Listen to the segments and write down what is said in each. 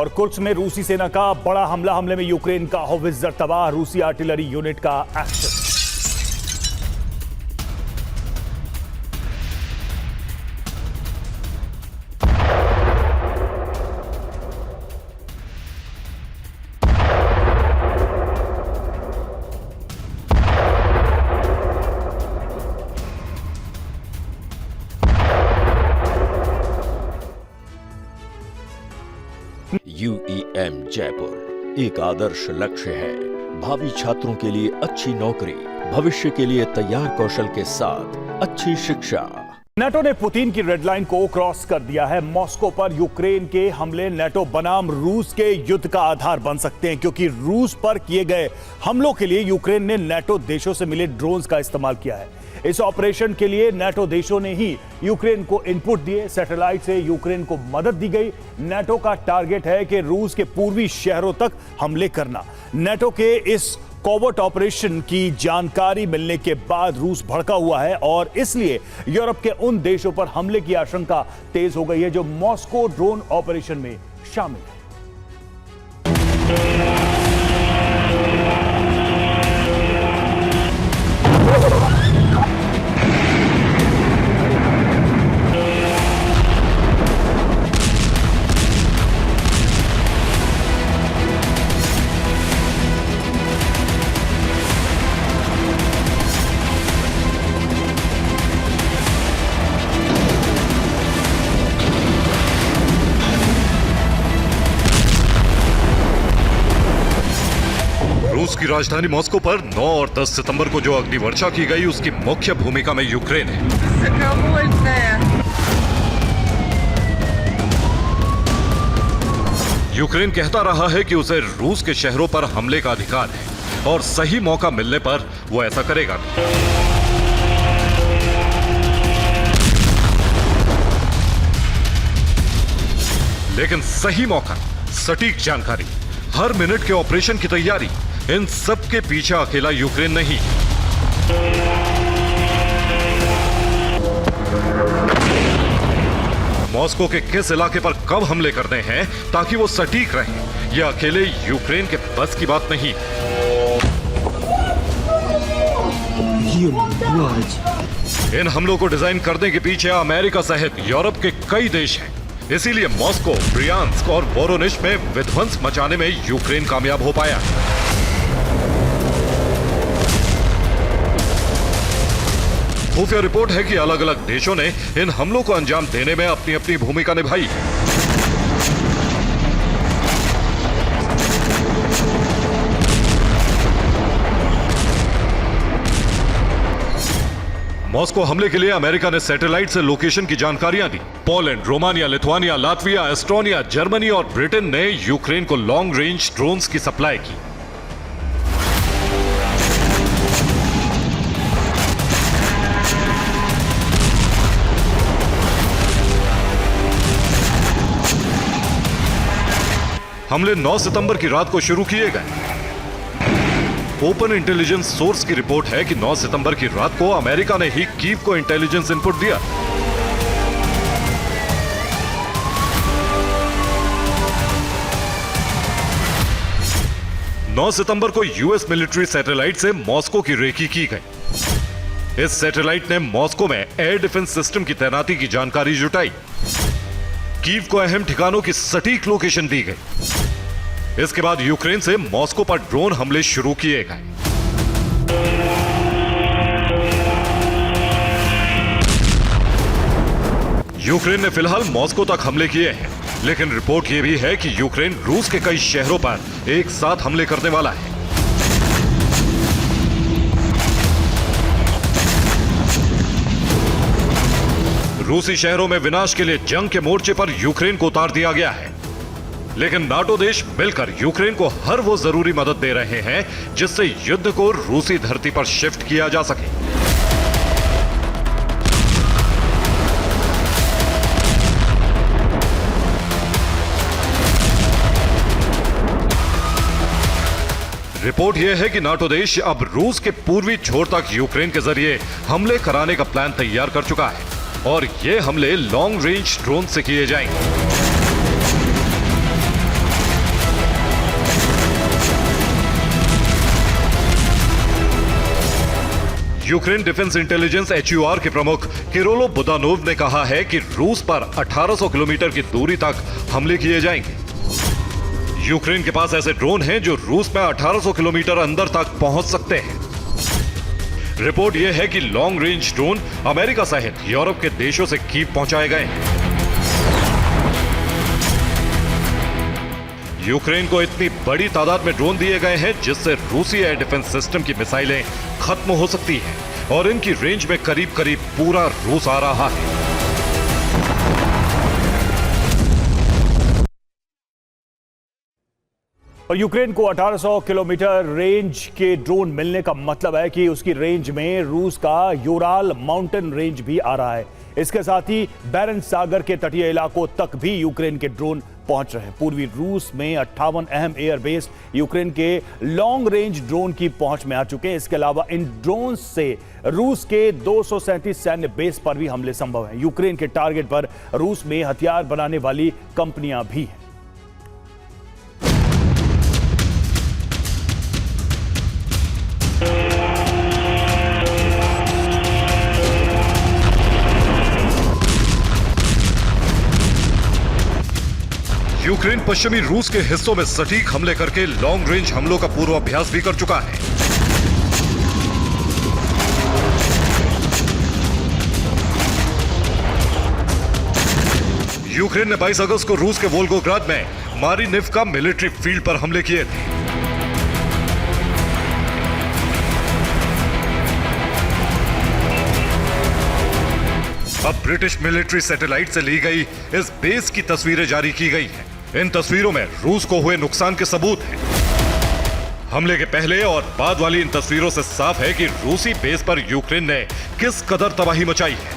और कुर्स्क में रूसी सेना का बड़ा हमले में यूक्रेन का होवित्जर तबाह, रूसी आर्टिलरी यूनिट का एक्शन। UEM जयपुर एक आदर्श लक्ष्य है। भावी छात्रों के लिए अच्छी नौकरी, भविष्य के लिए तैयार कौशल के साथ अच्छी शिक्षा। नाटो ने पुतिन की रेड लाइन को क्रॉस कर दिया है। मॉस्को पर यूक्रेन के हमले नाटो बनाम रूस के युद्ध का आधार बन सकते हैं, क्योंकि रूस पर किए गए हमलों के लिए यूक्रेन ने नाटो देशों से मिले ड्रोन्स का इस्तेमाल किया है। इस ऑपरेशन के लिए नाटो देशों ने ही यूक्रेन को इनपुट दिए, सैटेलाइट से यूक्रेन को मदद दी गई। नाटो का टारगेट है कि रूस के पूर्वी शहरों तक हमले करना। नाटो के इस कोवर्ट ऑपरेशन की जानकारी मिलने के बाद रूस भड़का हुआ है और इसलिए यूरोप के उन देशों पर हमले की आशंका तेज हो गई है जो मॉस्को ड्रोन ऑपरेशन में शामिल है। रूस की राजधानी मॉस्को पर 9 और 10 सितंबर को जो अग्निवर्षा की गई, उसकी मुख्य भूमिका में यूक्रेन है। यूक्रेन कहता रहा है कि उसे रूस के शहरों पर हमले का अधिकार है और सही मौका मिलने पर वो ऐसा करेगा। लेकिन सही मौका, सटीक जानकारी, हर मिनट के ऑपरेशन की तैयारी, इन सब के पीछे अकेला यूक्रेन नहीं। मॉस्को के किस इलाके पर कब हमले करने हैं ताकि वो सटीक रहे, यह अकेले यूक्रेन के बस की बात नहीं। इन हमलों को डिजाइन करने के पीछे अमेरिका सहित यूरोप के कई देश हैं। इसीलिए मॉस्को, ब्रियांस्क और वोरोनिश में विध्वंस मचाने में यूक्रेन कामयाब हो पाया। खुफिया रिपोर्ट है कि अलग अलग देशों ने इन हमलों को अंजाम देने में अपनी अपनी भूमिका निभाई। मॉस्को हमले के लिए अमेरिका ने सैटेलाइट से लोकेशन की जानकारियां दी। Poland, Romania, Lithuania, Latvia, Estonia, Germany और ब्रिटेन ने यूक्रेन को लॉन्ग रेंज ड्रोन्स की सप्लाई की। हमले 9 सितंबर की रात को शुरू किए गए। ओपन इंटेलिजेंस सोर्स की रिपोर्ट है कि 9 सितंबर की रात को अमेरिका ने ही कीव को इंटेलिजेंस इनपुट दिया। नौ सितंबर को यूएस मिलिट्री सैटेलाइट से मॉस्को की रेकी की गई। इस सैटेलाइट ने मॉस्को में एयर डिफेंस सिस्टम की तैनाती की जानकारी जुटाई। कीव को अहम ठिकानों की सटीक लोकेशन दी गई। इसके बाद यूक्रेन से मॉस्को पर ड्रोन हमले शुरू किए गए। यूक्रेन ने फिलहाल मॉस्को तक हमले किए हैं, लेकिन रिपोर्ट यह भी है कि यूक्रेन रूस के कई शहरों पर एक साथ हमले करने वाला है। रूसी शहरों में विनाश के लिए जंग के मोर्चे पर यूक्रेन को उतार दिया गया है, लेकिन नाटो देश मिलकर यूक्रेन को हर वो जरूरी मदद दे रहे हैं जिससे युद्ध को रूसी धरती पर शिफ्ट किया जा सके। रिपोर्ट यह है कि नाटो देश अब रूस के पूर्वी छोर तक यूक्रेन के जरिए हमले कराने का प्लान तैयार कर चुका है और ये हमले लॉन्ग रेंज ड्रोन से किए जाएंगे। यूक्रेन डिफेंस इंटेलिजेंस HUR के प्रमुख किरोलो बुदानोव ने कहा है कि रूस पर 1800 किलोमीटर की दूरी तक हमले किए जाएंगे। यूक्रेन के पास ऐसे ड्रोन हैं जो रूस में 1800 किलोमीटर अंदर तक पहुंच सकते हैं। रिपोर्ट यह है कि लॉन्ग रेंज ड्रोन अमेरिका सहित यूरोप के देशों से कीव पहुंचाए गए हैं। यूक्रेन को इतनी बड़ी तादाद में ड्रोन दिए गए हैं जिससे रूसी एयर डिफेंस सिस्टम की मिसाइलें खत्म हो सकती हैं और इनकी रेंज में करीब करीब पूरा रूस आ रहा है। और यूक्रेन को 1800 किलोमीटर रेंज के ड्रोन मिलने का मतलब है कि उसकी रेंज में रूस का यूराल माउंटेन रेंज भी आ रहा है। इसके साथ ही बैरेंट्स सागर के तटीय इलाकों तक भी यूक्रेन के ड्रोन पहुंच रहे हैं। पूर्वी रूस में 58 अहम एयरबेस यूक्रेन के लॉन्ग रेंज ड्रोन की पहुंच में आ चुके हैं। इसके अलावा इन ड्रोन से रूस के 237 सैन्य बेस पर भी हमले संभव हैं। यूक्रेन के टारगेट पर रूस में हथियार बनाने वाली कंपनियां भी हैं। यूक्रेन पश्चिमी रूस के हिस्सों में सटीक हमले करके लॉन्ग रेंज हमलों का पूर्वाभ्यास भी कर चुका है। यूक्रेन ने 22 अगस्त को रूस के वोल्गोग्राद में मारिनिव्का मिलिट्री फील्ड पर हमले किए थे। अब ब्रिटिश मिलिट्री सैटेलाइट से ली गई इस बेस की तस्वीरें जारी की गई हैं। इन तस्वीरों में रूस को हुए नुकसान के सबूत हैं। हमले के पहले और बाद वाली इन तस्वीरों से साफ है कि रूसी बेस पर यूक्रेन ने किस कदर तबाही मचाई है।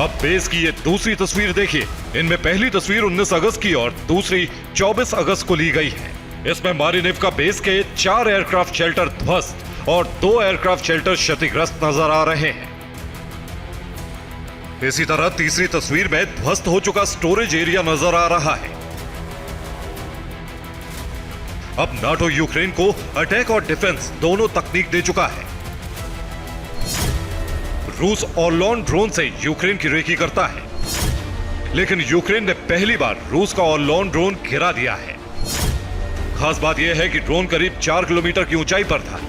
अब बेस की ये दूसरी तस्वीर देखिए। इनमें पहली तस्वीर 19 अगस्त की और दूसरी 24 अगस्त को ली गई है। इसमें मारिनिव्का बेस के 4 एयरक्राफ्ट शेल्टर ध्वस्त और 2 एयरक्राफ्ट शेल्टर क्षतिग्रस्त नजर आ रहे हैं। इसी तरह तीसरी तस्वीर में ध्वस्त हो चुका स्टोरेज एरिया नजर आ रहा है। अब नाटो यूक्रेन को अटैक और डिफेंस दोनों तकनीक दे चुका है। रूस ऑर्लोन ड्रोन से यूक्रेन की रेकी करता है, लेकिन यूक्रेन ने पहली बार रूस का ऑर्लोन ड्रोन गिरा दिया है। खास बात यह है कि ड्रोन करीब 4 किलोमीटर की ऊंचाई पर था,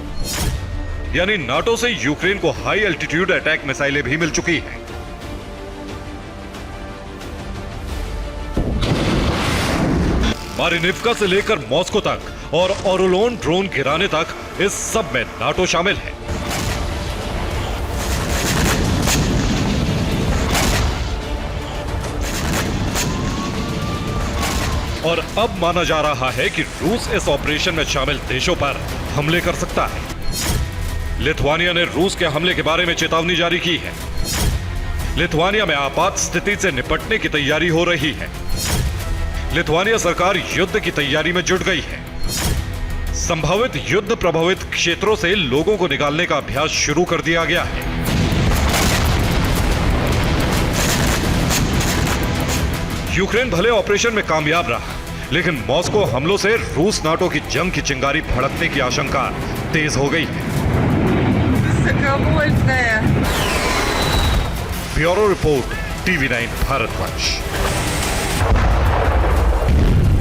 यानी नाटो से यूक्रेन को हाई एल्टीट्यूड अटैक मिसाइलें भी मिल चुकी हैं। मारिनिव्का से लेकर मॉस्को तक और ओरोलोन ड्रोन गिराने तक इस सब में नाटो शामिल है। और अब माना जा रहा है कि रूस इस ऑपरेशन में शामिल देशों पर हमले कर सकता है। लिथुआनिया ने रूस के हमले के बारे में चेतावनी जारी की है। लिथुआनिया में आपात स्थिति से निपटने की तैयारी हो रही है। लिथुआनिया सरकार युद्ध की तैयारी में जुट गई है। संभावित युद्ध प्रभावित क्षेत्रों से लोगों को निकालने का अभ्यास शुरू कर दिया गया है। यूक्रेन भले ऑपरेशन में कामयाब रहा, लेकिन मॉस्को हमलों से रूस नाटो की जंग की चिंगारी भड़कने की आशंका तेज हो गई है। Bureau report, TV9 भारतवंश।